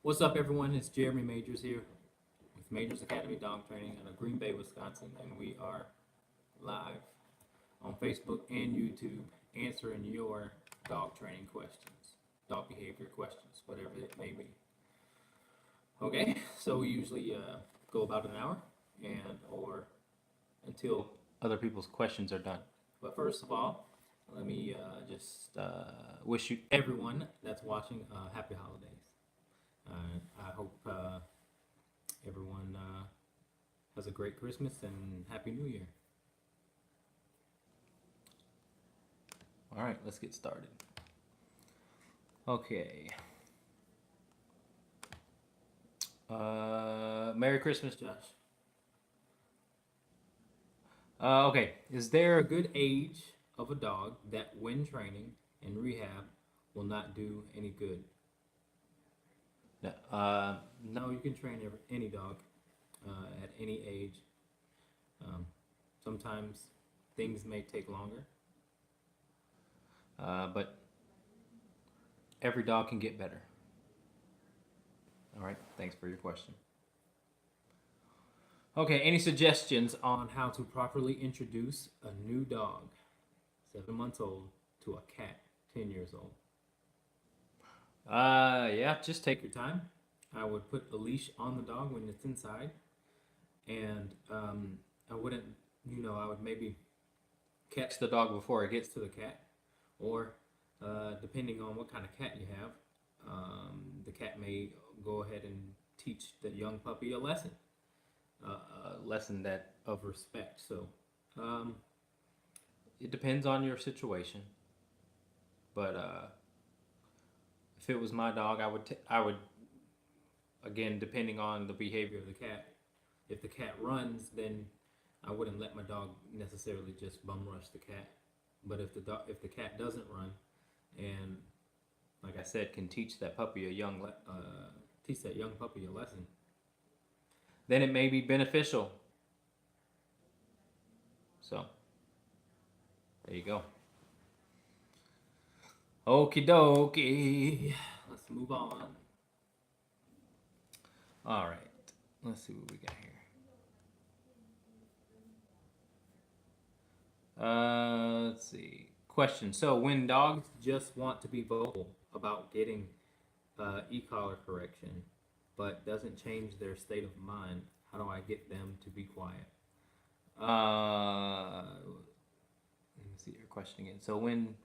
What's up, everyone? It's Jeremy Majors here with Majors Academy Dog Training out of Green Bay, Wisconsin, and we are live on Facebook and YouTube answering your dog training questions, dog behavior questions, whatever it may be. Okay, so we usually go about an hour or until other people's questions are done. But first of all, let me just wish you, everyone that's watching, happy holidays. I hope everyone has a great Christmas and Happy New Year. All right, let's get started. Okay. Merry Christmas, Josh. Okay, is there a good age of a dog that when training and rehab will not do any good? No, you can train any dog at any age. Sometimes things may take longer, but every dog can get better. All right, thanks for your question. Okay, any suggestions on how to properly introduce a new dog, 7 months old, to a cat, 10 years old? Yeah, just take your time. I would put a leash on the dog when it's inside, and I wouldn't, I would maybe catch the dog before it gets to the cat, or depending on what kind of cat you have, the cat may go ahead and teach the young puppy a lesson that of respect. So it depends on your situation, but if it was my dog, I would again, depending on the behavior of the cat. If the cat runs, then I wouldn't let my dog necessarily just bum rush the cat. But if the cat doesn't run, and like I said, can teach that puppy a lesson, then it may be beneficial. So there you go. Okie dokie. Let's move on. All right. Let's see what we got here. Let's see. Question. So when dogs just want to be vocal about getting e-collar correction, but doesn't change their state of mind, how do I get them to be quiet? Let me see your question again. So when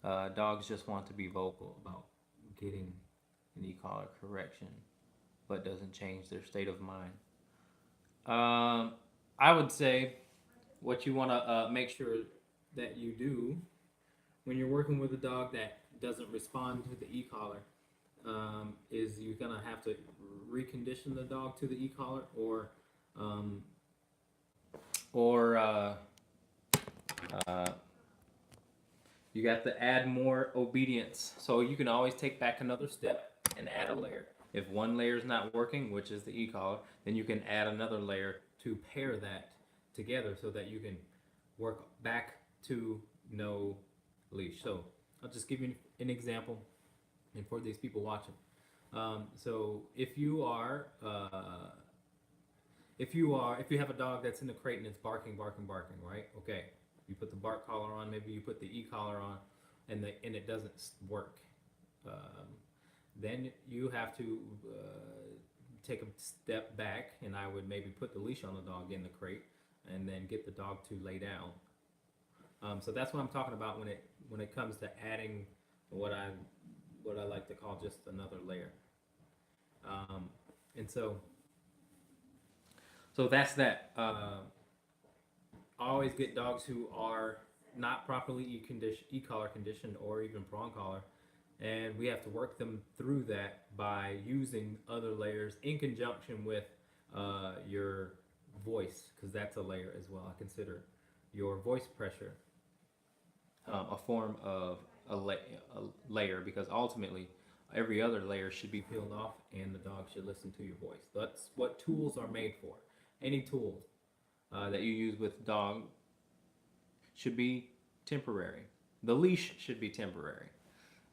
dogs just want to be vocal about getting an e-collar correction, but doesn't change their state of mind. I would say what you want to make sure that you do when you're working with a dog that doesn't respond to the e-collar is you're going to have to recondition the dog to the e-collar, or you got to add more obedience. So you can always take back another step and add a layer. If one layer is not working, which is the e-collar, then you can add another layer to pair that together so that you can work back to no leash. So I'll just give you an example, and for these people watching. So if you have a dog that's in the crate and it's barking, right? Okay, you put the bark collar on, maybe you put the e-collar on, and it doesn't work. Then you have to take a step back, and I would maybe put the leash on the dog in the crate, and then get the dog to lay down. So that's what I'm talking about when it comes to adding what I like to call just another layer. And so that's that. I always get dogs who are not properly e-collar conditioned or even prawn collar. And we have to work them through that by using other layers in conjunction with your voice, because that's a layer as well. I consider your voice pressure a form of a layer, because ultimately every other layer should be peeled off and the dog should listen to your voice. That's what tools are made for. Any tool that you use with dog should be temporary. The leash should be temporary.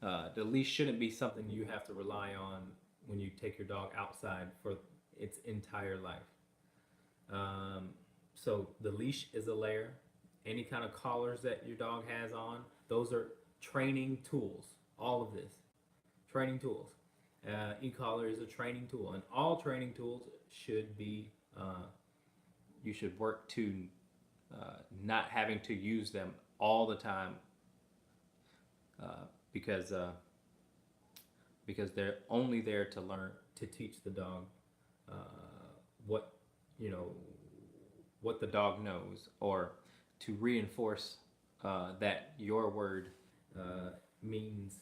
The leash shouldn't be something you have to rely on when you take your dog outside for its entire life. So the leash is a layer. Any kind of collars that your dog has on, those are training tools. All of this, training tools. E-collar is a training tool, and all training tools should be, you should work to not having to use them all the time, because they're only there to learn, to teach the dog what, you know, what the dog knows, or to reinforce that your word means,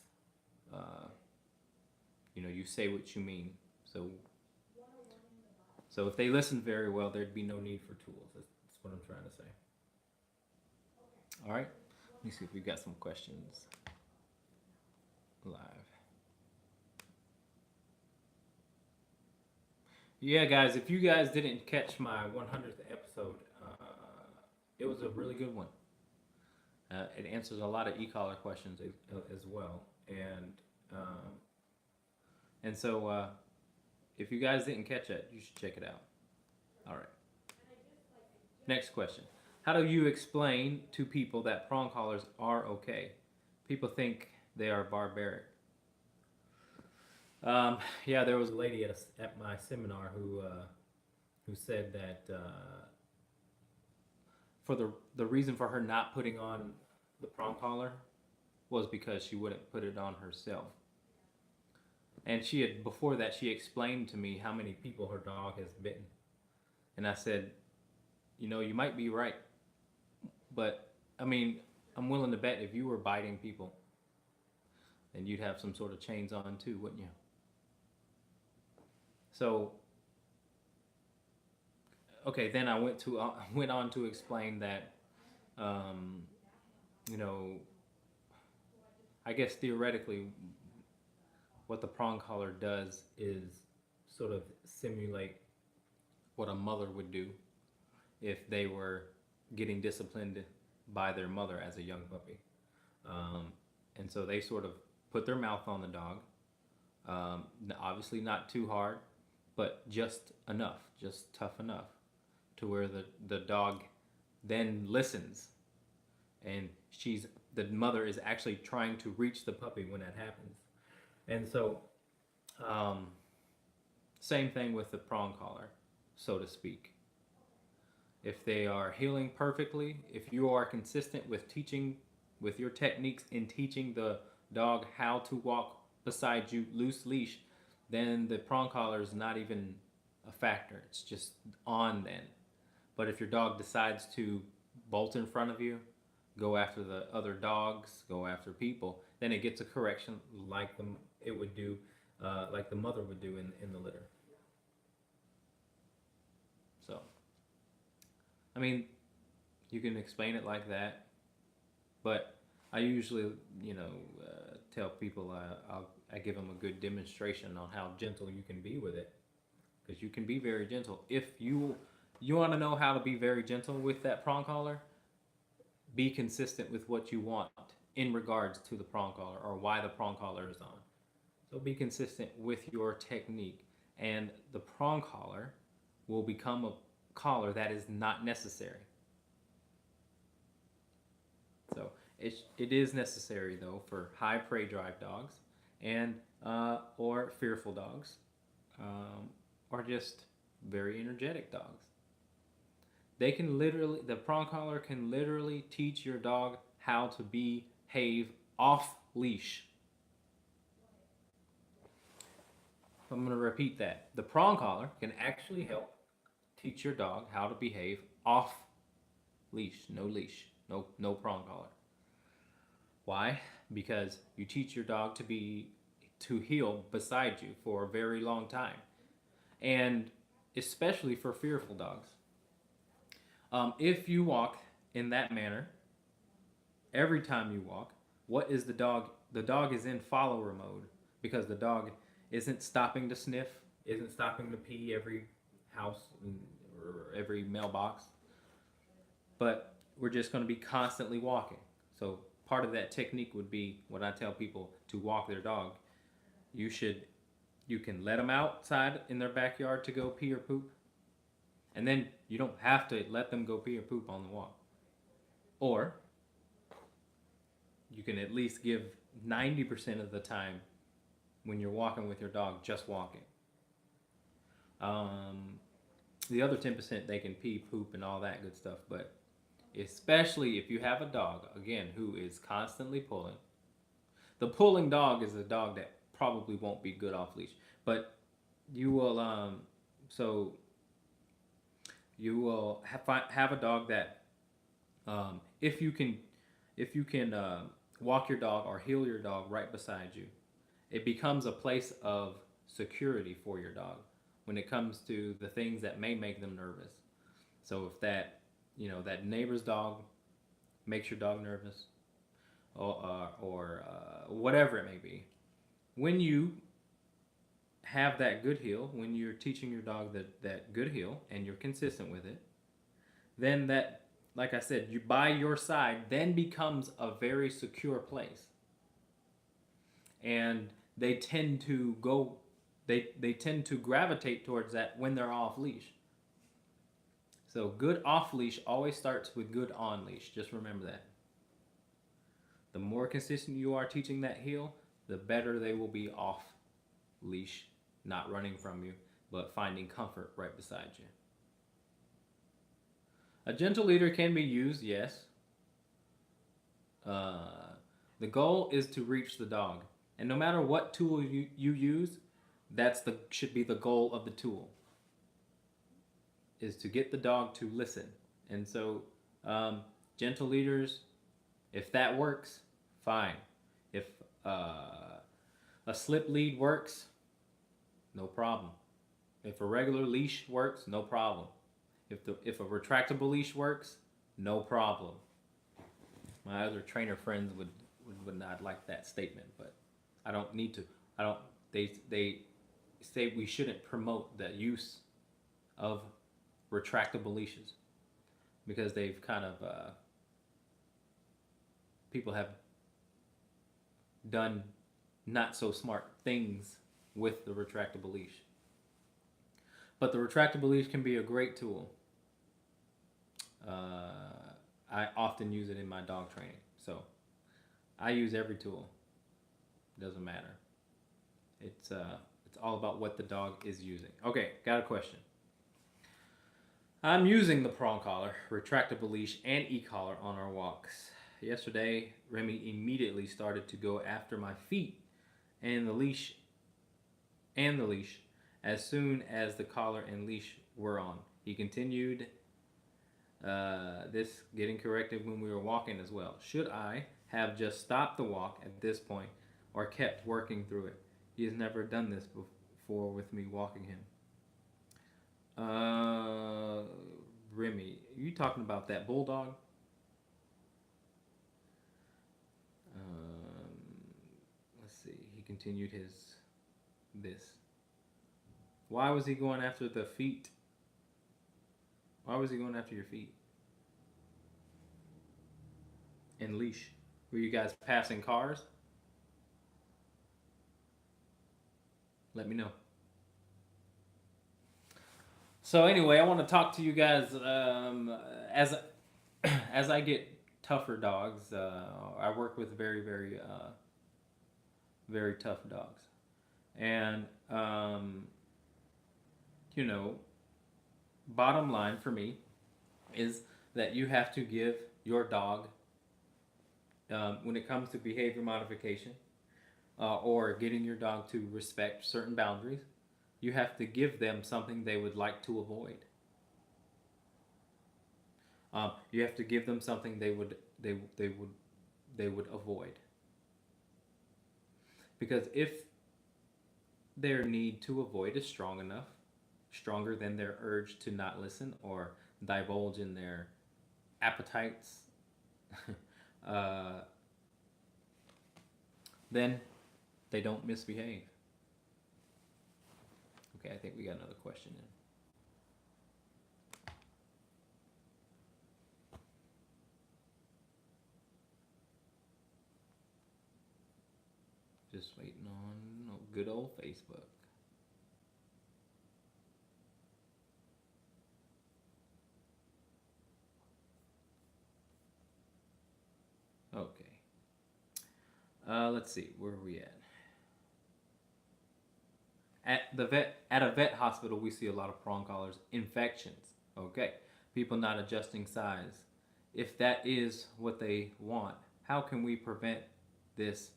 you know, you say what you mean. So if they listen very well, there'd be no need for tools. That's what I'm trying to say. All right, let me see if we've got some questions live. Yeah, guys, if you guys didn't catch my 100th episode, it was a really good one. It answers a lot of e-collar questions as well, and so if you guys didn't catch it, you should check it out. All right. Next question: how do you explain to people that prong collars are okay? People think they are barbaric. Yeah, there was a lady at my seminar who said that for the reason for her not putting on the prong collar was because she wouldn't put it on herself. And she had, before that, she explained to me how many people her dog has bitten. And I said, you know, you might be right, but I mean, I'm willing to bet if you were biting people, then you'd have some sort of chains on too, wouldn't you? So, okay, then I went on to explain that, you know, I guess theoretically, what the prong collar does is sort of simulate what a mother would do if they were getting disciplined by their mother as a young puppy. And so they sort of put their mouth on the dog, obviously not too hard, but just enough, just tough enough to where the dog then listens, and the mother is actually trying to reach the puppy when that happens. And so, same thing with the prong collar, so to speak. If they are healing perfectly, if you are consistent with teaching, with your techniques in teaching the dog how to walk beside you loose leash, then the prong collar is not even a factor. It's just on then. But if your dog decides to bolt in front of you, go after the other dogs, go after people, then it gets a correction like it would do, like the mother would do in the litter. So, I mean, you can explain it like that, but I usually, you know, tell people I give them a good demonstration on how gentle you can be with it, because you can be very gentle. If you want to know how to be very gentle with that prong collar, be consistent with what you want in regards to the prong collar or why the prong collar is on. So be consistent with your technique, and the prong collar will become a collar that is not necessary. So it is necessary though for high prey drive dogs and or fearful dogs, or just very energetic dogs. They can literally, the prong collar can literally teach your dog how to behave off leash. I'm going to repeat that. The prong collar can actually help teach your dog how to behave off leash, no prong collar. Why? Because you teach your dog to heel beside you for a very long time, and especially for fearful dogs. If you walk in that manner, every time you walk, what is the dog? The dog is in follower mode, because the dog isn't stopping to sniff, isn't stopping to pee every house or every mailbox, but we're just going to be constantly walking. So part of that technique would be, when I tell people to walk their dog, you should You can let them outside in their backyard to go pee or poop, and then you don't have to let them go pee or poop on the walk. Or you can at least give 90% of the time when you're walking with your dog just walking. The other 10% they can pee, poop, and all that good stuff. But especially if you have a dog, again, who is constantly pulling. The pulling dog is a dog that probably won't be good off leash. But you will, so you will have a dog that, if you can walk your dog or heel your dog right beside you, it becomes a place of security for your dog when it comes to the things that may make them nervous. So if that, that neighbor's dog makes your dog nervous, or whatever it may be, when you have that good heel, when you're teaching your dog that good heel and you're consistent with it, then that, like I said, you by your side then becomes a very secure place. And they tend to gravitate towards that when they're off leash. So good off leash always starts with good on leash. Just remember that. The more consistent you are teaching that heel, the better they will be off leash, not running from you, but finding comfort right beside you. A gentle leader can be used, yes. The goal is to reach the dog. And no matter what tool you use, should be the goal of the tool, is to get the dog to listen. And so gentle leaders, if that works, fine. If a slip lead works, no problem. If a regular leash works, no problem. If a retractable leash works, no problem. My other trainer friends would not like that statement, but I don't need to. They say we shouldn't promote the use of retractable leashes because they've kind of people have done not so smart things with the retractable leash. But the retractable leash can be a great tool. I often use it in my dog training. So I use every tool. Doesn't matter. It's all about what the dog is using. Okay, got a question. I'm using the Prawn collar, retractable leash, and e-collar on our walks. Yesterday, Remy immediately started to go after my feet and the leash as soon as the collar and leash were on. He continued this getting corrected when we were walking as well. Should I have just stopped the walk at this point or kept working through it? He has never done this before with me walking him. Remy, are you talking about that bulldog? Let's see. He continued this. Why was he going after the feet? Why was he going after your feet? And leash. Were you guys passing cars? Let me know. So anyway, I want to talk to you guys as I get tougher dogs. I work with very, very, very tough dogs, and bottom line for me is that you have to give your dog, when it comes to behavior modification, or getting your dog to respect certain boundaries, you have to give them something they would like to avoid. You have to give them something they would avoid. Because if their need to avoid is strong enough, stronger than their urge to not listen or divulge in their appetites, then they don't misbehave. Okay, I think we got another question in. Just waiting on good old Facebook. Let's see, where are we at? At a vet hospital, we see a lot of prong collars infections. Okay, people not adjusting size. If that is what they want, how can we prevent this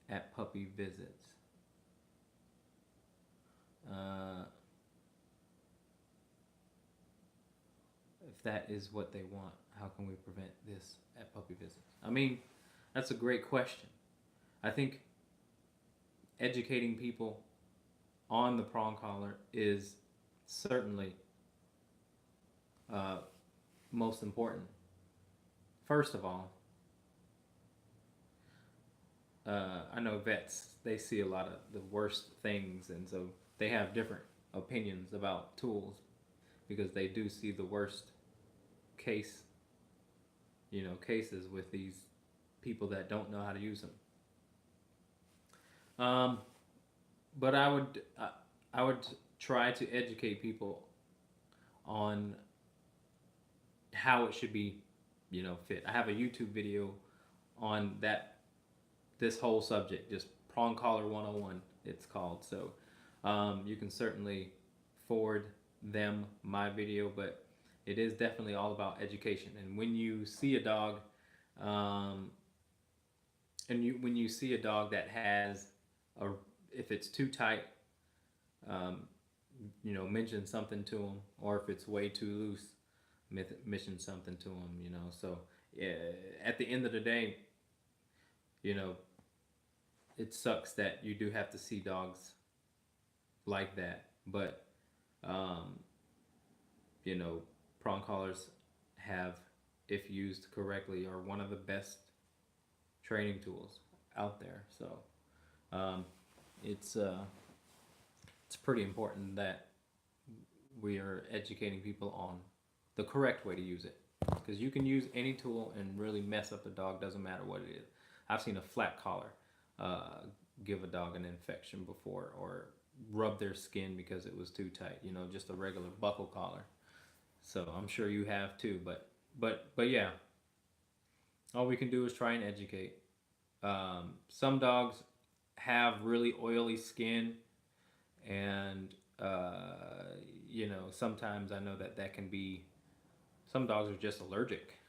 at puppy visits? If that is what they want, how can we prevent this at puppy visits? I mean, that's a great question. I think educating people on the prong collar is certainly most important. First of all, I know vets, they see a lot of the worst things, and so they have different opinions about tools because they do see the worst cases with these people that don't know how to use them. But I would try to educate people on how it should be, fit. I have a YouTube video on this whole subject, just prong collar 101 it's called. So you can certainly forward them my video, but it is definitely all about education. And when you see a dog, when you see a dog that has if it's too tight, mention something to them, or if it's way too loose, mention something to them. So at the end of the day, it sucks that you do have to see dogs like that, but prong collars have, if used correctly, are one of the best training tools out there. So it's pretty important that we are educating people on the correct way to use it, because you can use any tool and really mess up the dog, doesn't matter what it is. I've seen a flat collar give a dog an infection before, or rub their skin because it was too tight, just a regular buckle collar. So I'm sure you have too, but yeah, all we can do is try and educate. Some dogs have really oily skin, and sometimes I know that can be, some dogs are just allergic,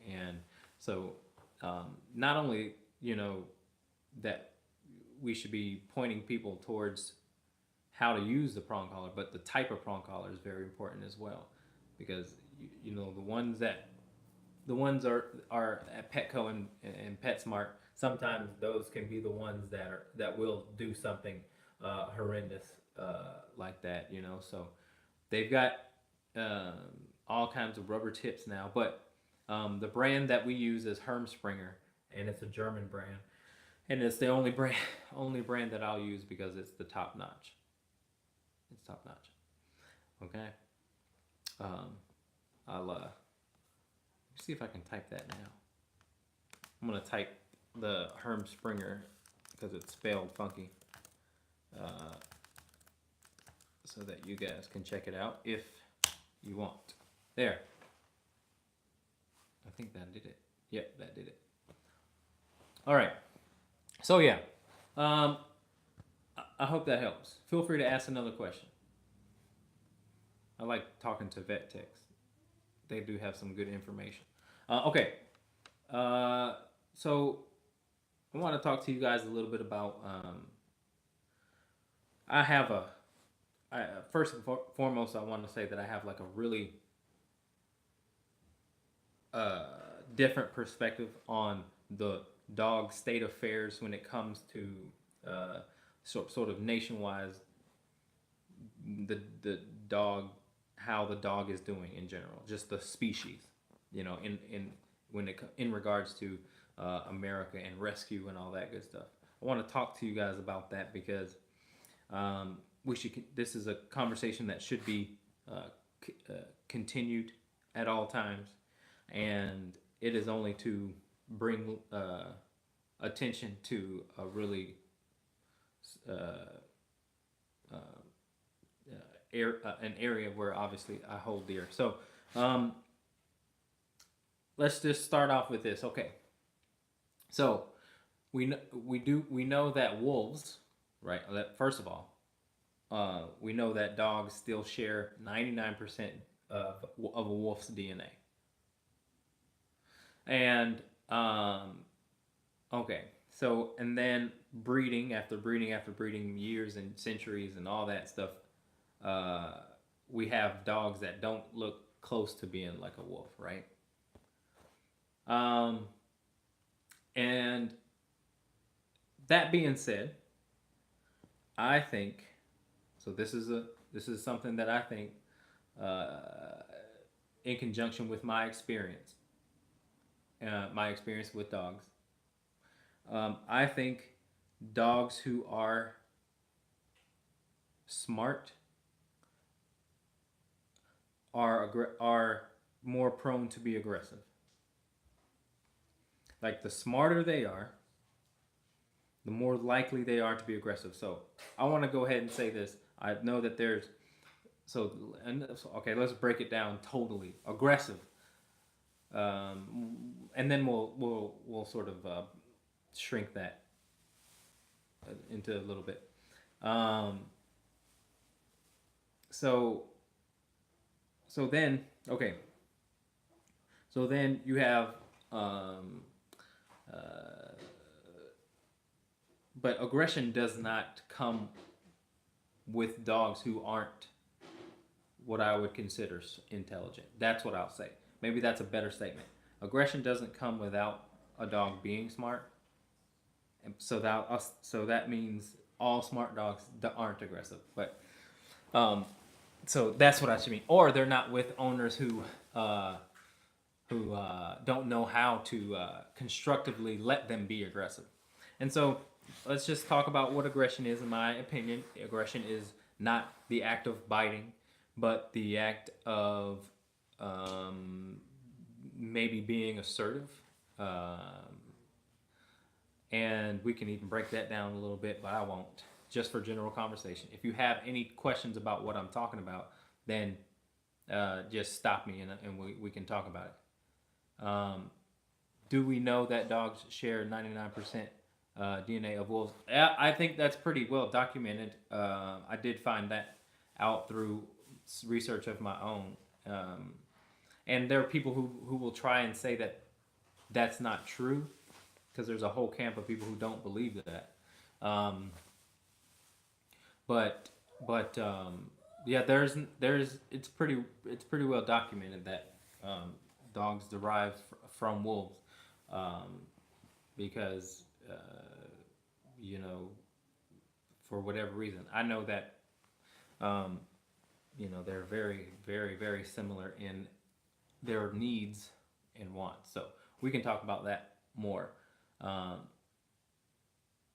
and so not only that we should be pointing people towards how to use the prong collar, but the type of prong collar is very important as well, because the ones are at Petco and PetSmart. Sometimes those can be the ones that will do something horrendous like that. So they've got all kinds of rubber tips now, but the brand that we use is Hermspringer, and it's a German brand, and it's the only brand that I'll use because it's the top notch. It's top notch. Okay. I'll see if I can type that now. I'm gonna type the Hermspringer because it's spelled funky, so that you guys can check it out if you want. There. I think that did it. Yep, that did it. All right. So yeah, I hope that helps. Feel free to ask another question. I like talking to vet techs. They do have some good information. Okay. So I want to talk to you guys a little bit about. First and foremost, I want to say that I have like a really different perspective on the dog state affairs when it comes to sort of nationwide, the dog, how the dog is doing in general, just the species, in regards to America and rescue and all that good stuff. I want to talk to you guys about that because this is a conversation that should be continued at all times, and it is only to bring attention to a really an area where obviously I hold dear. So let's just start off with this. Okay, so we know that wolves, right? First of all, we know that dogs still share 99% of a wolf's DNA. And okay, so and then breeding after breeding after breeding, years and centuries and all that stuff, uh, we have dogs that don't look close to being like a wolf, right? Um, and that being said, I think so. This is something that I think, uh, in conjunction with my experience with dogs. I think dogs who are smart are more prone to be aggressive. Like the smarter they are, the more likely they are to be aggressive. So I want to go ahead and say this. I know that there's okay. Let's break it down totally. Aggressive, and then we'll sort of shrink that into a little bit. Um, so so then okay. So then you have uh, but aggression does not come with dogs who aren't what I would consider intelligent. That's what I'll say. Maybe that's a better statement. Aggression doesn't come without a dog being smart. And so that means all smart dogs aren't aggressive. But so that's what I should mean. Or they're not with owners who don't know how to constructively let them be aggressive. And so let's just talk about what aggression is. In my opinion, aggression is not the act of biting, but the act of maybe being assertive. And we can even break that down a little bit, but I won't, just for general conversation. If you have any questions about what I'm talking about, then just stop me and we can talk about it. Do we know that dogs share 99% DNA of wolves? I think that's pretty well documented. I did find that out through research of my own. And there are people who will try and say that that's not true, because there's a whole camp of people who don't believe that. Um, but yeah, it's pretty well documented that dogs derive from wolves, because you know, for whatever reason. I know that they're very very very similar in their needs and wants. So we can talk about that more. Um,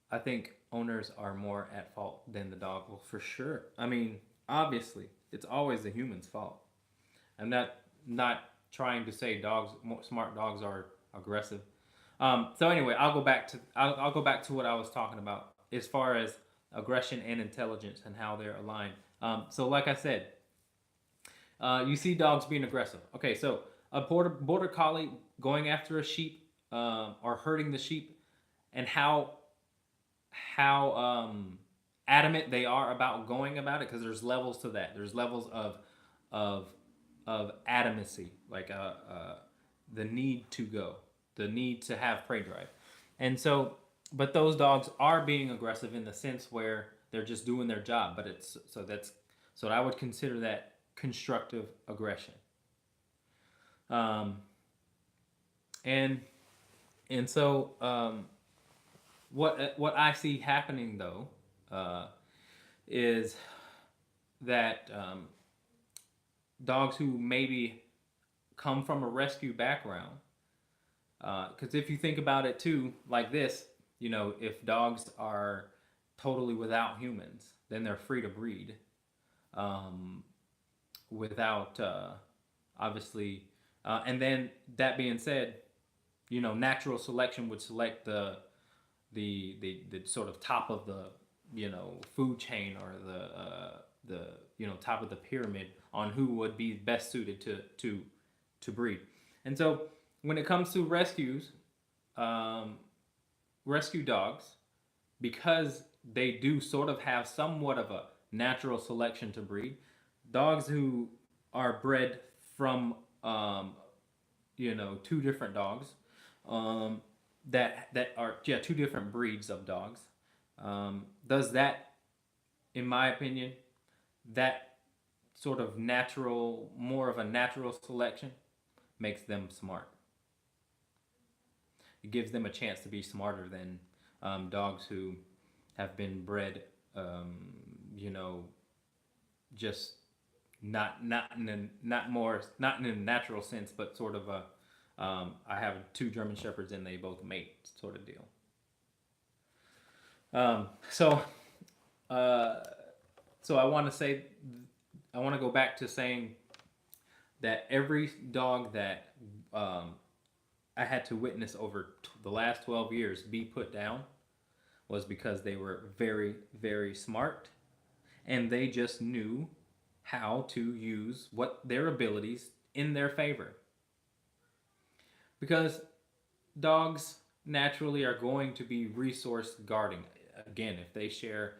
I think owners are more at fault than the dog. Well, for sure. I mean, obviously, it's always the human's fault. I'm not trying to say smart dogs are aggressive. So anyway, I'll go back to what I was talking about as far as aggression and intelligence and how they're aligned. So like I said, you see dogs being aggressive. Okay, so a border collie going after a sheep, or hurting the sheep, and how adamant they are about going about it, because there's levels to that. There's levels of of adamancy, like the need to go, the need to have prey drive, and so. But those dogs are being aggressive in the sense where they're just doing their job. But so I would consider that constructive aggression. Um, and and so what I see happening though, is that dogs who maybe come from a rescue background, because if you think about it too, like this, if dogs are totally without humans, then they're free to breed, without obviously. And then that being said, natural selection would select the sort of top of the food chain, or the top of the pyramid on who would be best suited to breed. And so when it comes to rescues, rescue dogs, because they do sort of have somewhat of a natural selection to breed. Dogs who are bred from, two different dogs, um, that are, yeah, two different breeds of dogs. Does that, in my opinion, that sort of natural, more of a natural selection, makes them smart. It gives them a chance to be smarter than dogs who have been bred, um, you know, just not in a natural sense, but sort of a I have two German shepherds and they both mate sort of deal. So uh, so I want to go back to saying that every dog that I had to witness over the last 12 years be put down was because they were very, very smart, and they just knew how to use what their abilities in their favor. Because dogs naturally are going to be resource guarding. Again, if they share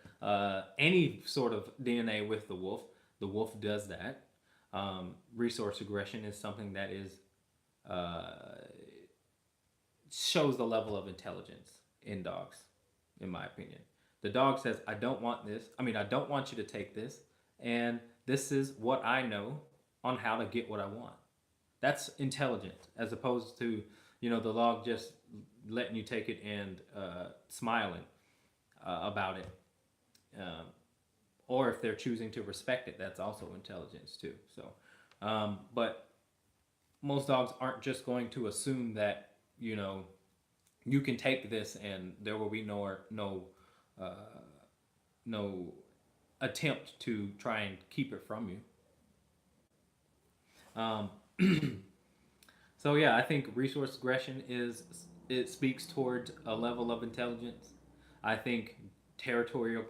any sort of DNA with the wolf does that. Resource aggression is something that is uh, shows the level of intelligence in dogs, in my opinion. The dog says, I don't want this. I don't want you to take this. And this is what I know on how to get what I want. That's intelligent, as opposed to, the dog just letting you take it and smiling about it. Um, or if they're choosing to respect it, that's also intelligence too. So, but most dogs aren't just going to assume that, you can take this and there will be uh, no attempt to try and keep it from you. So yeah, I think resource aggression it speaks towards a level of intelligence. I think territorial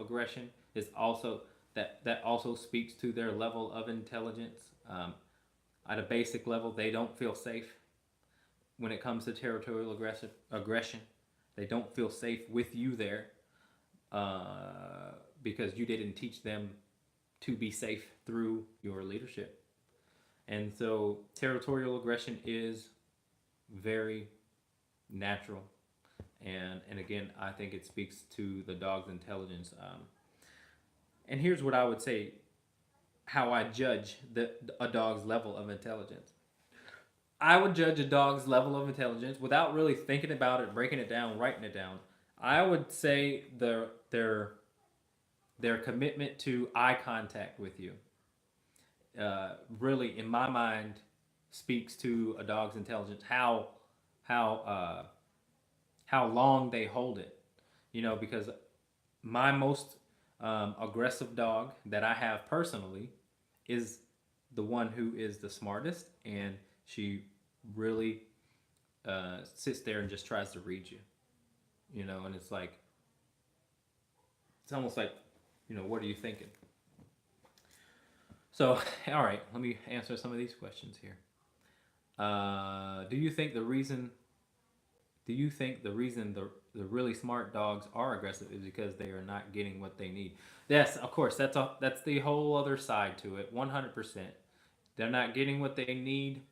aggression is also that also speaks to their level of intelligence. At a basic level, they don't feel safe when it comes to territorial aggression. They don't feel safe with you there because you didn't teach them to be safe through your leadership. And so territorial aggression is very natural. And again, I think it speaks to the dog's intelligence. And here's what I would say how I judge a dog's level of intelligence. I would judge a dog's level of intelligence without really thinking about it, breaking it down, writing it down. I would say their commitment to eye contact with you really, in my mind, speaks to a dog's intelligence. How how long they hold it, because my most aggressive dog that I have personally is the one who is the smartest, and she really sits there and just tries to read you, and it's like, it's almost like, what are you thinking? So, all right, let me answer some of these questions here. Do you think the reason the really smart dogs are aggressive is because they are not getting what they need? Yes, of course. That's the whole other side to it. 100%. They're not getting what they need.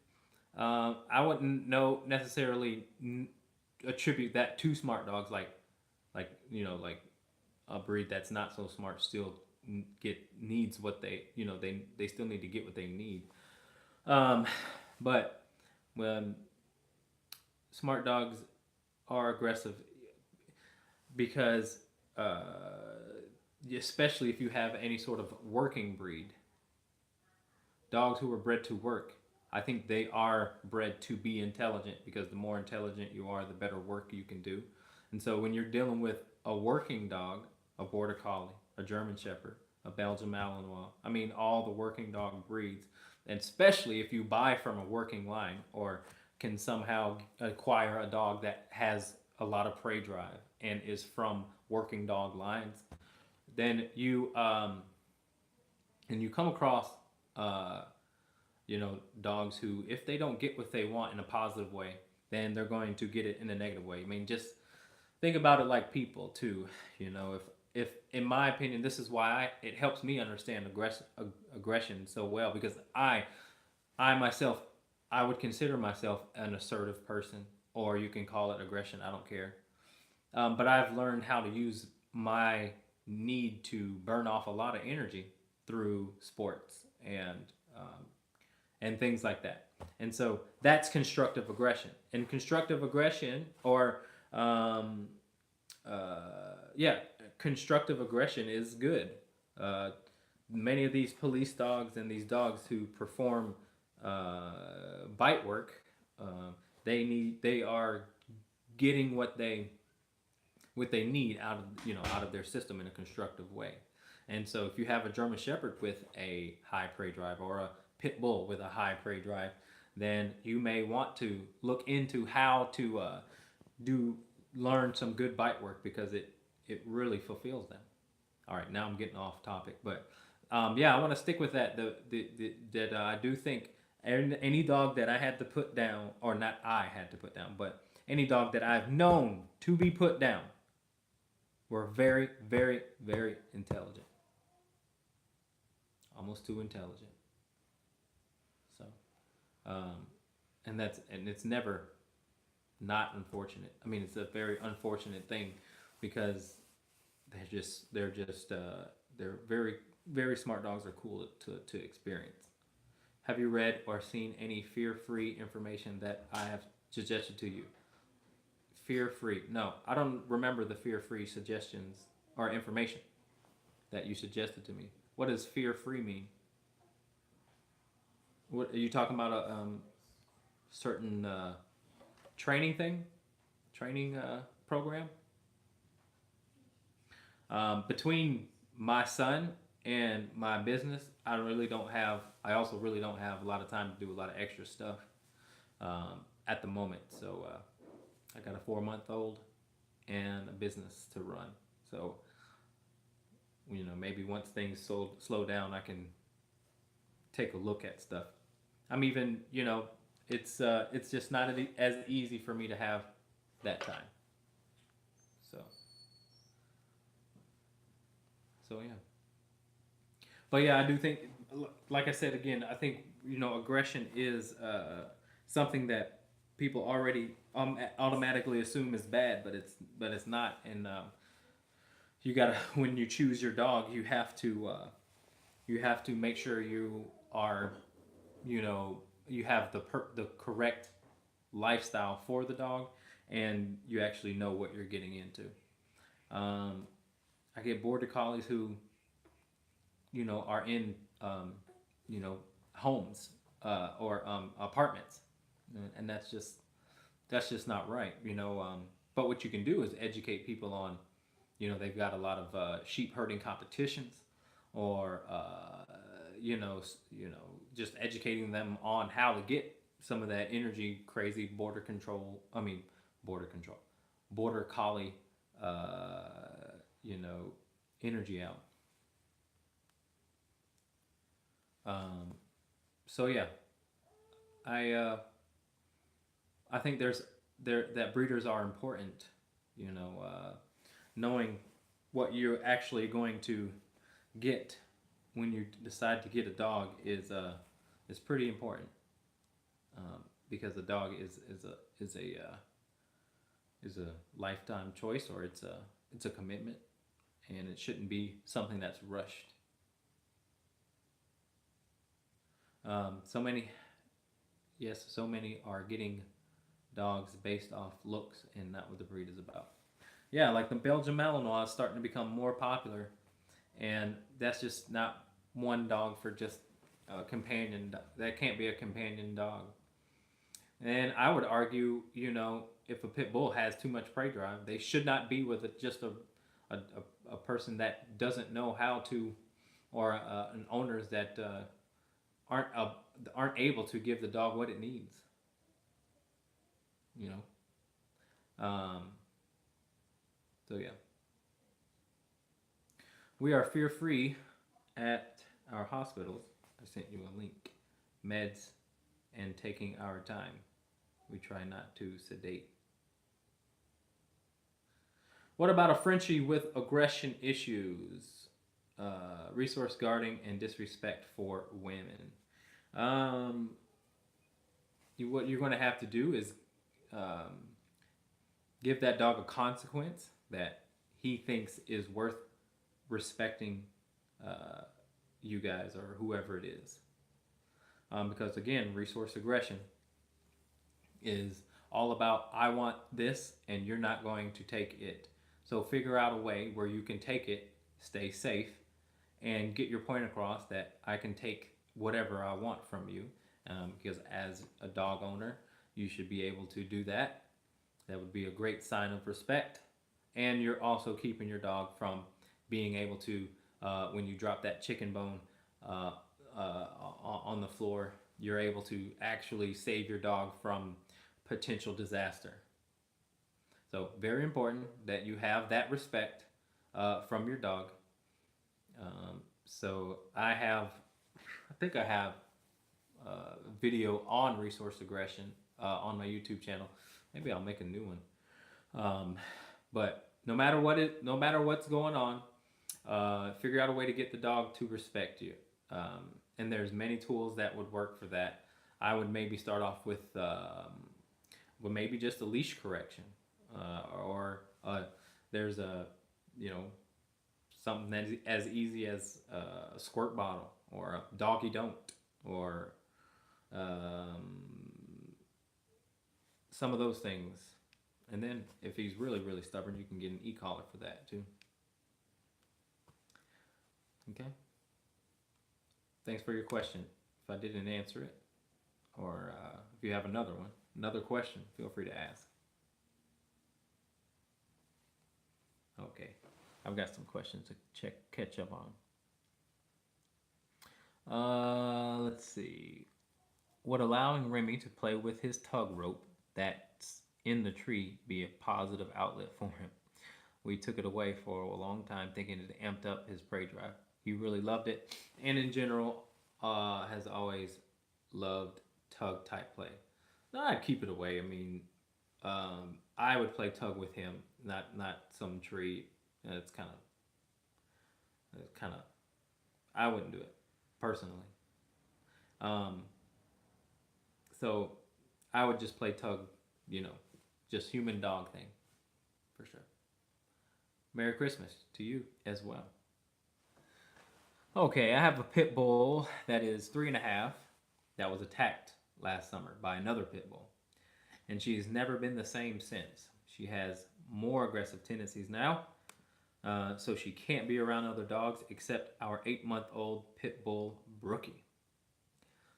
I wouldn't necessarily attribute that to smart dogs, like like a breed that's not so smart still needs what they still need to get what they need. But when smart dogs are aggressive because especially if you have any sort of working breed, dogs who are bred to work, I think they are bred to be intelligent, because the more intelligent you are, the better work you can do. And so when you're dealing with a working dog, a border collie, a German shepherd, a Belgian Malinois, all the working dog breeds, and especially if you buy from a working line or can somehow acquire a dog that has a lot of prey drive and is from working dog lines, then you come across dogs who, if they don't get what they want in a positive way, then they're going to get it in a negative way. Just think about it like people too. You know, if in my opinion, this is why it helps me understand aggression so well, because I myself, I would consider myself an assertive person, or you can call it aggression. I don't care. But I've learned how to use my need to burn off a lot of energy through sports um, and things like that. And so that's constructive aggression. And constructive aggression, or um, yeah, constructive aggression is good. Uh, Many of these police dogs and these dogs who perform bite work, they are getting what they need out of out of their system in a constructive way. And so if you have a German Shepherd with a high prey drive, or a pit bull with a high prey drive, then you may want to look into how to do learn some good bite work, because it really fulfills them. All right, now I'm getting off topic, but yeah, I want to stick with that. That I do think any dog that I had to put down, or not I had to put down, but any dog that I've known to be put down, were very, very, very intelligent. Almost too intelligent. So, um, and it's never not unfortunate. I mean, it's a very unfortunate thing, because they're very, very smart dogs. Are cool to experience. Have you read or seen any fear-free information that I have suggested to you? Fear-free. No, I don't remember the fear-free suggestions or information that you suggested to me. What does fear-free mean? What are you talking about? A certain training thing, training program? Between my son and my business, I also really don't have a lot of time to do a lot of extra stuff at the moment. So I got a 4-month-old and a business to run. So, maybe once things slow down, I can take a look at stuff. I'm even, it's just not as easy for me to have that time. So, yeah. But yeah, I do think, like I said again, I think aggression is something that people already automatically assume is bad, but it's not. And you gotta when you choose your dog, you have to make sure you are, you have the correct lifestyle for the dog, and you actually know what you're getting into. I get border collies who are in homes or apartments, and that's just not right. But what you can do is educate people on, they've got a lot of sheep herding competitions, or just educating them on how to get some of that energy crazy border collie energy out. So yeah, I I think that breeders are important. Knowing what you're actually going to get when you decide to get a dog is pretty important, because a dog is a lifetime choice, or it's a commitment, and it shouldn't be something that's rushed. So many, yes, so many are getting dogs based off looks and not what the breed is about. Yeah, like the Belgian Malinois is starting to become more popular, and that's just not one dog for just a companion. That can't be a companion dog. And I would argue, if a pit bull has too much prey drive, they should not be with just a person that doesn't know how to, or an owners that aren't aren't able to give the dog what it needs. You know. So yeah, we are fear free at our hospitals. I sent you a link. Meds and taking our time. We try not to sedate. What about a Frenchie with aggression issues, resource guarding, and disrespect for women? Um, what you're going to have to do is um, give that dog a consequence that he thinks is worth respecting uh, you guys or whoever it is. Because again, resource aggression is all about I want this and you're not going to take it. So figure out a way where you can take it, stay safe, and get your point across that I can take whatever I want from you. Because as a dog owner, you should be able to do that. That would be a great sign of respect. And you're also keeping your dog from being able to, when you drop that chicken bone uh, on the floor, you're able to actually save your dog from potential disaster. So very important that you have that respect from your dog. So I think I have a video on resource aggression on my YouTube channel. Maybe I'll make a new one. But no matter what's going on, figure out a way to get the dog to respect you. And there's many tools that would work for that. I would maybe start off with maybe just a leash correction, or there's something that's as easy as a squirt bottle or a doggy don't, or some of those things. And then if he's really, really stubborn, you can get an e-collar for that too. Okay. Thanks for your question. If I didn't answer it, or if you have another question, feel free to ask. Okay. I've got some questions to catch up on. Let's see. Would allowing Remy to play with his tug rope that's in the tree be a positive outlet for him? We took it away for a long time thinking it amped up his prey drive. He really loved it, and in general has always loved tug type play. No, I'd keep it away. I mean, I would play tug with him, not some tree. It's kind of. I wouldn't do it personally. So I would just play tug, just human dog thing, for sure. Merry Christmas to you as well. Okay, I have a pit bull that is 3.5 that was attacked last summer by another pit bull, and she's never been the same since. She has more aggressive tendencies now, so she can't be around other dogs except our 8-month-old pit bull Brookie.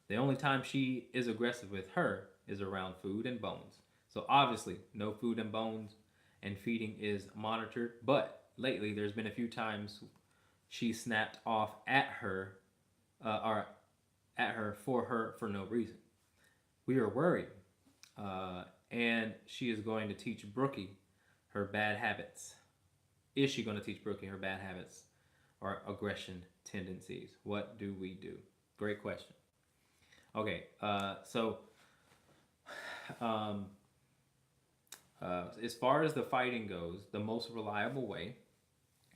The only time she is aggressive with her is around food and bones. So obviously, no food and bones, and feeding is monitored. But lately, there's been a few times she snapped off at her, for no reason. We are worried, and she is going to teach Brookie her bad habits. Is she going to teach Brookie her bad habits or aggression tendencies? What do we do? Great question. Okay, as far as the fighting goes, the most reliable way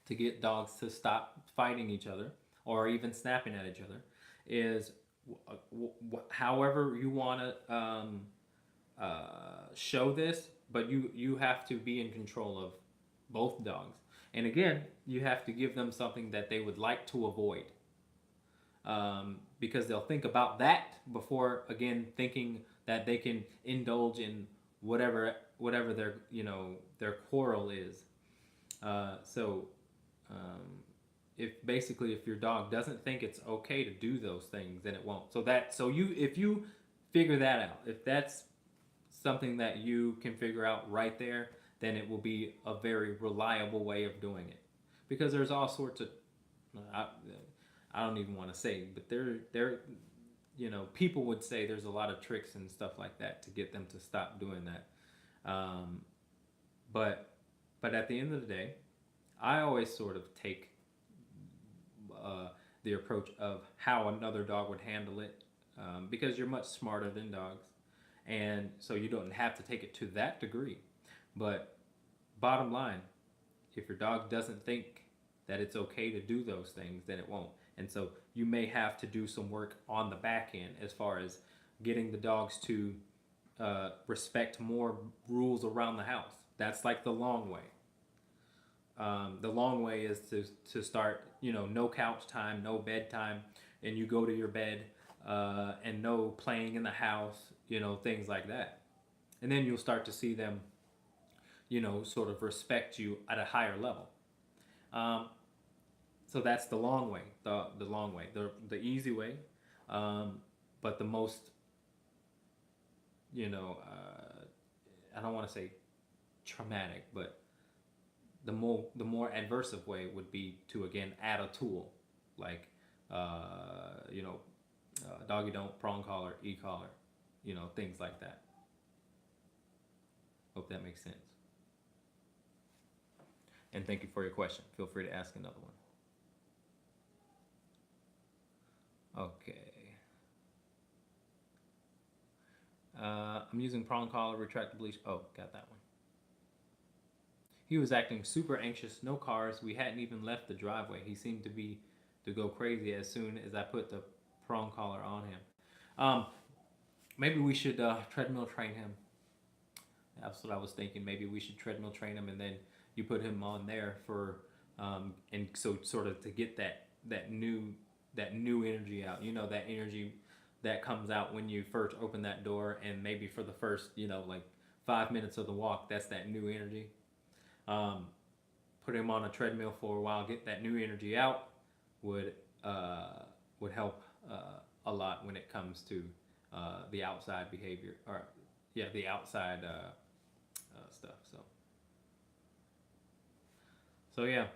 to get dogs to stop fighting each other or even snapping at each other is however you want to show this, but you have to be in control of both dogs. And again, you have to give them something that they would like to avoid. Because they'll think about that before, again, thinking that they can indulge in whatever their quarrel is. If your dog doesn't think it's okay to do those things, then it won't. If you figure that out, if that's something that you can figure out right there, then it will be a very reliable way of doing it. Because there's all sorts of I don't even want to say, but people would say there's a lot of tricks and stuff like that to get them to stop doing that. But at the end of the day, I always sort of take the approach of how another dog would handle it, because you're much smarter than dogs, and so you don't have to take it to that degree. But bottom line, If your dog doesn't think that it's okay to do those things, then it won't. And so you may have to do some work on the back end as far as getting the dogs to respect more rules around the house. That's like the long way. The long way is to start, no couch time, no bedtime, and you go to your bed, and no playing in the house, things like that. And then you'll start to see them, sort of respect you at a higher level. So that's the long way, the long way, the easy way, but the most, I don't want to say traumatic, but the more adversive way would be to again add a tool like doggy don't, prong collar, e-collar, things like that. Hope that makes sense. And thank you for your question. Feel free to ask another one. Okay. I'm using prong collar, retractable leash. Oh, got that one. He was acting super anxious, no cars. We hadn't even left the driveway. He seemed to go crazy as soon as I put the prong collar on him. Maybe we should treadmill train him. That's what I was thinking. Maybe we should treadmill train him, and then you put him on there for, and so sort of to get that new energy out. That energy that comes out when you first open that door, and maybe for the first, like 5 minutes of the walk, that's that new energy. Put him on a treadmill for a while, get that new energy out, would help a lot when it comes to the outside behavior, or the outside stuff. So yeah.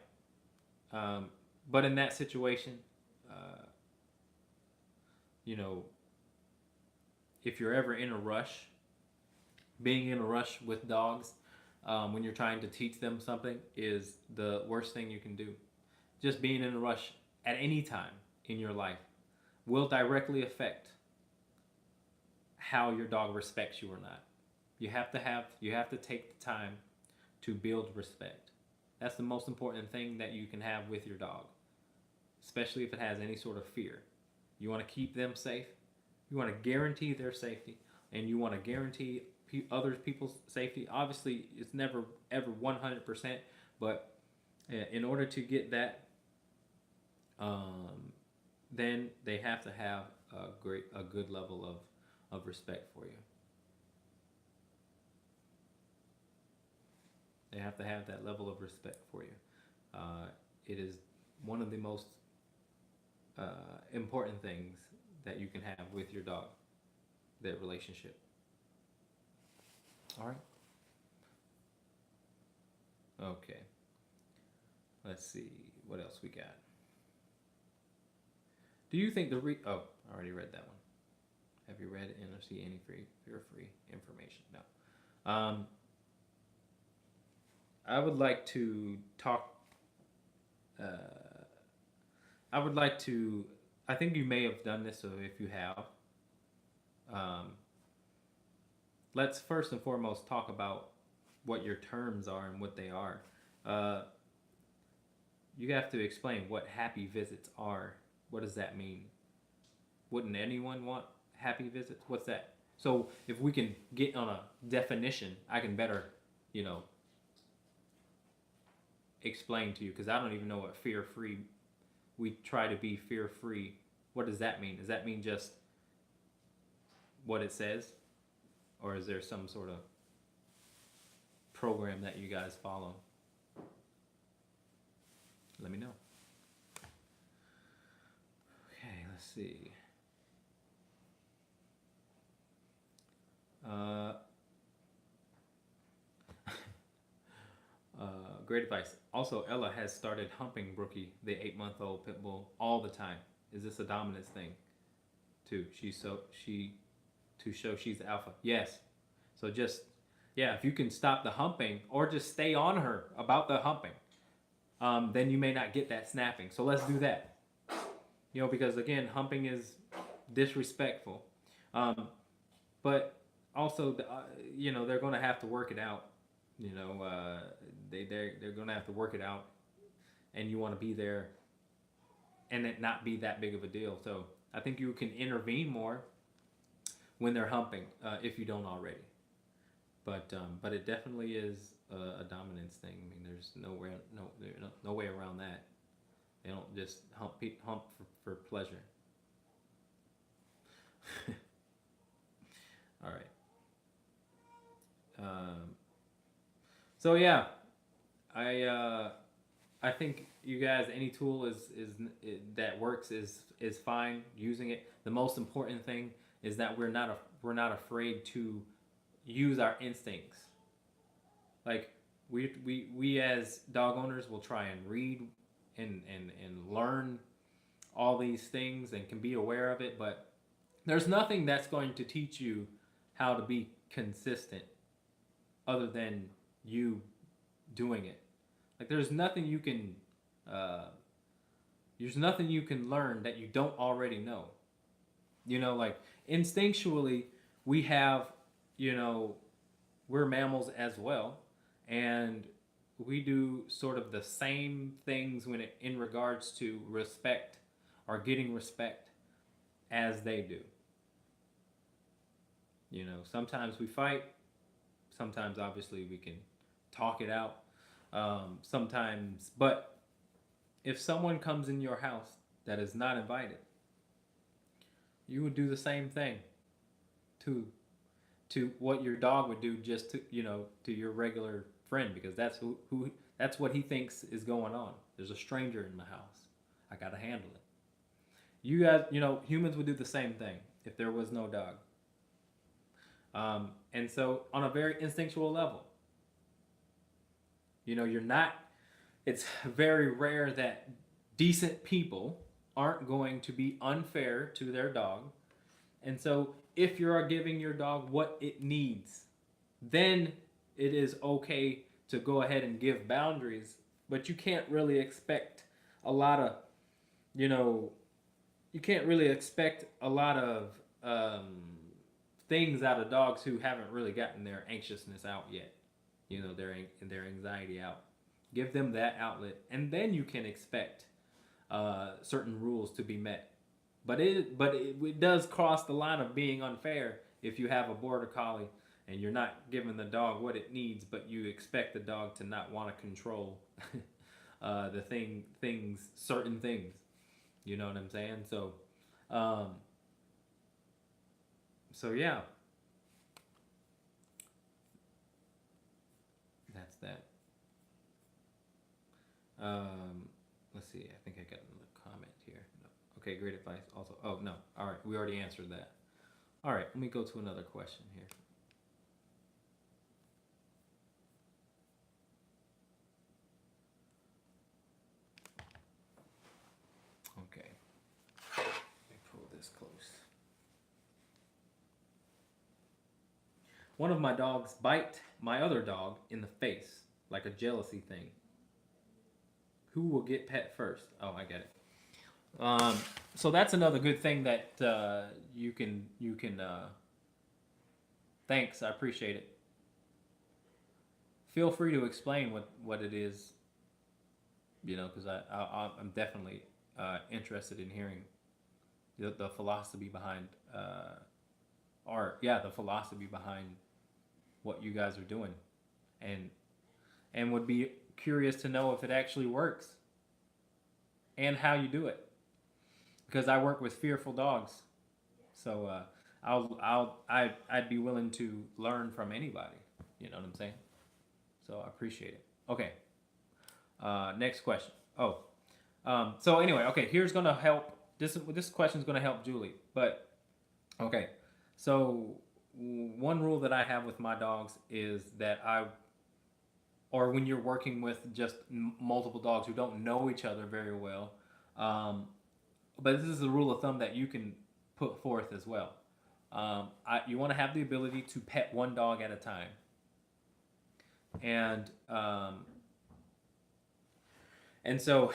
But in that situation, if you're ever in a rush, being in a rush with dogs, when you're trying to teach them something, is the worst thing you can do. Just being in a rush at any time in your life will directly affect how your dog respects you or not. You have to take the time to build respect. That's the most important thing that you can have with your dog, especially if it has any sort of fear. You want to keep them safe. You want to guarantee their safety, and you want to guarantee other people's safety. Obviously, it's never ever 100%, but in order to get that, then they have to have a good level of respect for you. They have to have that level of respect for you. It is one of the most important things that you can have with your dog, that relationship. All right. Okay. Let's see what else we got. Do you think I already read that one. Have you read and or see any fear-free information? No. I would like to talk. I think you may have done this, so if you have, let's first and foremost talk about what your terms are and what they are. You have to explain what happy visits are. What does that mean? Wouldn't anyone want happy visits? What's that? So if we can get on a definition, I can better, explain to you, because I don't even know what fear-free. We try to be fear-free. What does that mean? Does that mean just what it says? Or is there some sort of program that you guys follow? Let me know. Okay, let's see. Great advice. Also, Ella has started humping Brookie, the 8-month-old pit bull, all the time. Is this a dominance thing? Too. To show she's the alpha. Yes. So just, if you can stop the humping or just stay on her about the humping, then you may not get that snapping. So let's do that. Because again, humping is disrespectful. But also, they're going to have to work it out. You know, they're gonna have to work it out, and you want to be there, and it not be that big of a deal. So I think you can intervene more when they're humping, if you don't already. But it definitely is a dominance thing. I mean, there's no way around that. They don't just hump for pleasure. All right. So yeah, I think you guys, any tool that works is fine. Using it. The most important thing is that we're not afraid to use our instincts. Like we as dog owners will try and read and learn all these things and can be aware of it, but there's nothing that's going to teach you how to be consistent other than you doing it. Like there's nothing you can learn that you don't already know. You know, like instinctually we have, you know, we're mammals as well, and we do sort of the same things in regards to respect or getting respect as they do. You know, sometimes we fight. Sometimes, obviously, we can talk it out. Sometimes, but if someone comes in your house that is not invited, you would do the same thing to what your dog would do, just to, you know, to your regular friend, because that's who that's what he thinks is going on. There's a stranger in the house. I gotta handle it. You guys, you know, humans would do the same thing if there was no dog. And so on a very instinctual level, you know, it's very rare that decent people aren't going to be unfair to their dog. And so if you are giving your dog what it needs, then it is okay to go ahead and give boundaries, but you can't really expect a lot of, you know, you can't really expect a lot of things out of dogs who haven't really gotten their anxiousness out yet. You know, their anxiety out. Give them that outlet, and then you can expect certain rules to be met. But it does cross the line of being unfair if you have a border collie and you're not giving the dog what it needs, but you expect the dog to not want to control certain things. You know what I'm saying? So yeah, that's that. Let's see. I think I got another comment here. No. Okay, great advice. Also, oh no. All right, we already answered that. All right, let me go to another question here. Okay, let me pull this close. One of my dogs bite my other dog in the face, like a jealousy thing. Who will get pet first? Oh, I get it. So that's another good thing that you can. Thanks, I appreciate it. Feel free to explain what it is. You know, because I'm definitely interested in hearing the philosophy behind, the philosophy behind what you guys are doing, and would be curious to know if it actually works and how you do it, because I work with fearful dogs, so I'd be willing to learn from anybody. You know what I'm saying? So I appreciate it. Okay. Next question. So anyway, okay. Here's gonna help. This question is gonna help Julie, but okay. So one rule that I have with my dogs is that or when you're working with just multiple dogs who don't know each other very well, but this is a rule of thumb that you can put forth as well. You want to have the ability to pet one dog at a time, and so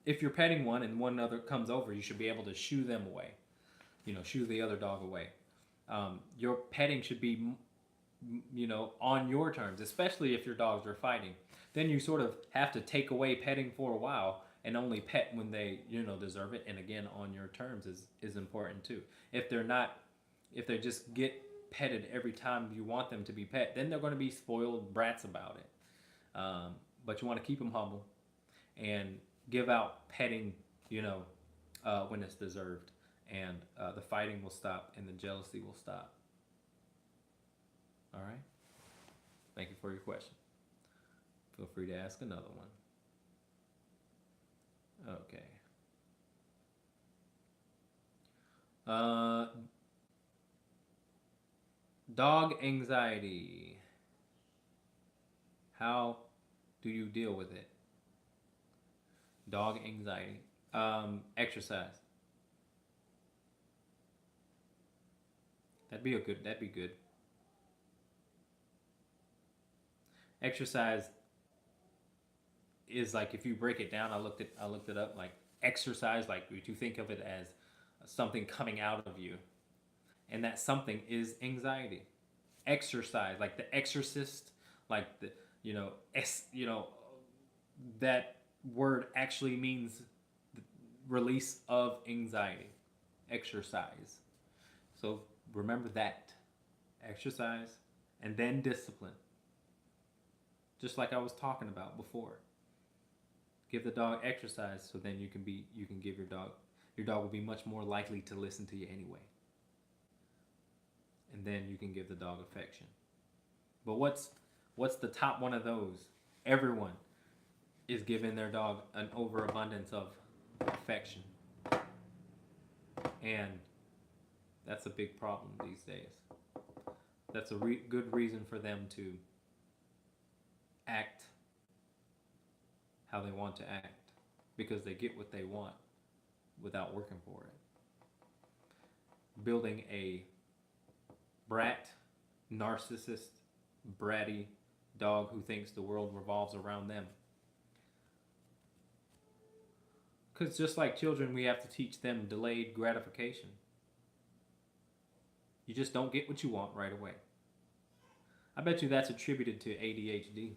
if you're petting one and one other comes over, you should be able to shoo them away. You know, shoo the other dog away. Your petting should be on your terms, especially if your dogs are fighting. Then you sort of have to take away petting for a while and only pet when they, deserve it. And again, on your terms is important too. If they're not, if they just get petted every time you want them to be pet, then they're going to be spoiled brats about it. But you want to keep them humble and give out petting, when it's deserved. And the fighting will stop and the jealousy will stop. All right? Thank you for your question. Feel free to ask another one. Okay. Dog anxiety. How do you deal with it? Dog anxiety. Exercise. That'd be good. Exercise is like, if you break it down, I looked it up, like exercise, like you think of it as something coming out of you. And that something is anxiety. Exercise, like the exorcist, like the that word actually means release of anxiety. Exercise. So remember that. Exercise and then discipline. Just like I was talking about before. Give the dog exercise so then you can give your dog will be much more likely to listen to you anyway. And then you can give the dog affection. But what's the top one of those? Everyone is giving their dog an overabundance of affection. And that's a big problem these days. That's a good reason for them to act how they want to act, because they get what they want without working for it. Building a brat, narcissist, bratty dog who thinks the world revolves around them. Because just like children, we have to teach them delayed gratification. You just don't get what you want right away. I bet you that's attributed to ADHD.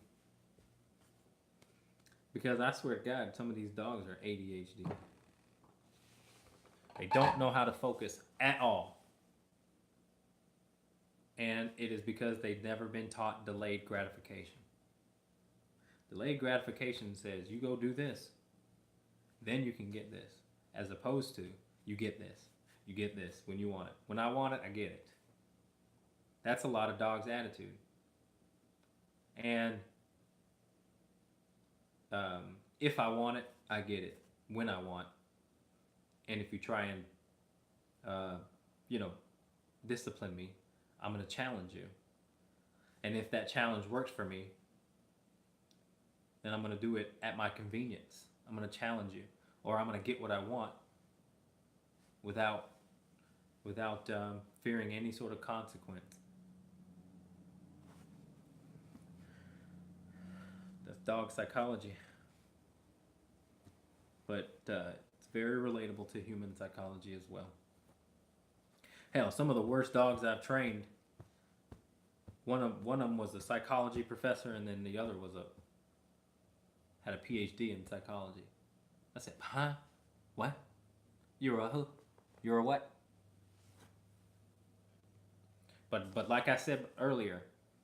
Because I swear to God, some of these dogs are ADHD. They don't know how to focus at all. And it is because they've never been taught delayed gratification. Delayed gratification says, you go do this, then you can get this. As opposed to, you get this. You get this when you want it. When I want it, I get it. That's a lot of dogs' attitude. And if I want it, I get it when I want. And if you try and, discipline me, I'm going to challenge you. And if that challenge works for me, then I'm going to do it at my convenience. I'm going to challenge you. Or I'm going to get what I want without fearing any sort of consequence. That's dog psychology. But it's very relatable to human psychology as well. Hell, some of the worst dogs I've trained, one of them was a psychology professor, and then the other had a PhD in psychology. I said, huh? What? You're a who? You're a what? But like I said earlier,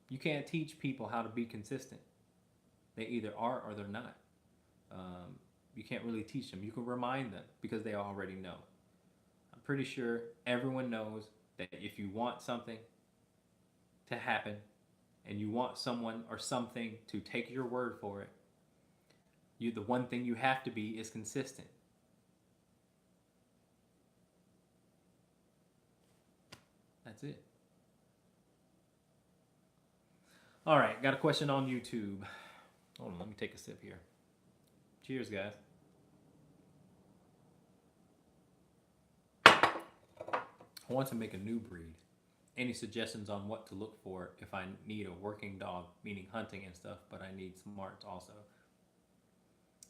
you can't teach people how to be consistent. They either are or they're not. You can't really teach them. You can remind them because they already know. I'm pretty sure everyone knows that if you want something to happen and you want someone or something to take your word for it, the one thing you have to be is consistent. That's it. All right, got a question on YouTube. Hold on, let me take a sip here. Cheers, guys. I want to make a new breed. Any suggestions on what to look for if I need a working dog, meaning hunting and stuff, but I need smarts also?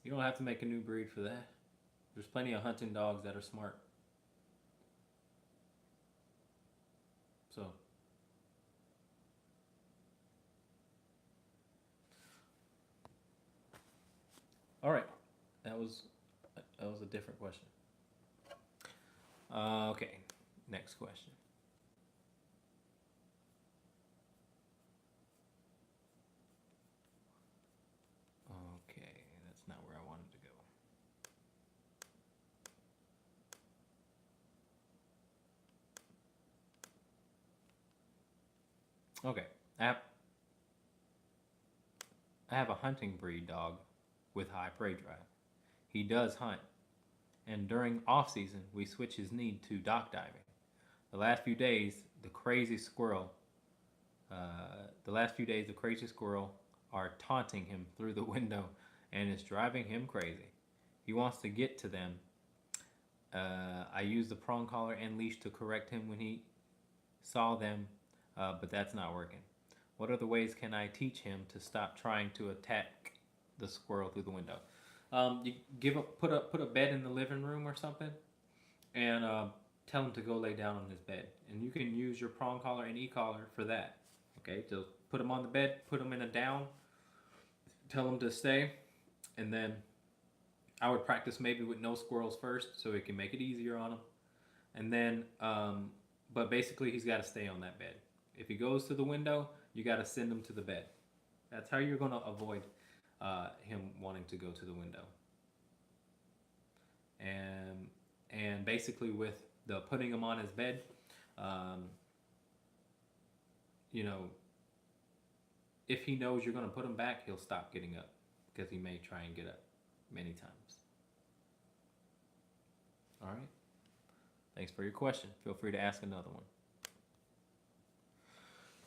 You don't have to make a new breed for that. There's plenty of hunting dogs that are smart. So, All right, that was a different question. Okay, next question. Okay, that's not where I wanted to go. Okay, I have a hunting breed dog with high prey drive. He does hunt, and during off season, we switch his need to dock diving. The last few days, the crazy squirrel, the crazy squirrel are taunting him through the window, and it's driving him crazy. He wants to get to them. I used the prong collar and leash to correct him when he saw them, but that's not working. What other ways can I teach him to stop trying to attack the squirrel through the window? You put a bed in the living room or something, and tell him to go lay down on his bed. And you can use your prong collar and e-collar for that. Okay, so put him on the bed, put him in a down, tell him to stay, and then I would practice maybe with no squirrels first, so it can make it easier on him. And then, but basically he's got to stay on that bed. If he goes to the window, you got to send him to the bed. That's how you're going to avoid him wanting to go to the window. And basically with the putting him on his bed, you know, if he knows you're going to put him back, he'll stop getting up because he may try and get up many times. All right. Thanks for your question. Feel free to ask another one.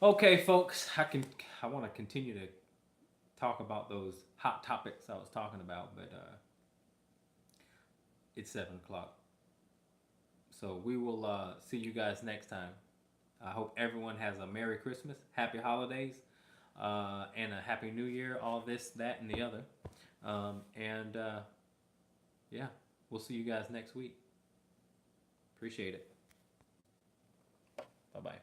Okay, folks, I want to continue to talk about those hot topics I was talking about, but it's 7:00. So we will see you guys next time. I hope everyone has a Merry Christmas, Happy Holidays, and a Happy New Year, all this, that, and the other. Yeah, we'll see you guys next week. Appreciate it. Bye-bye.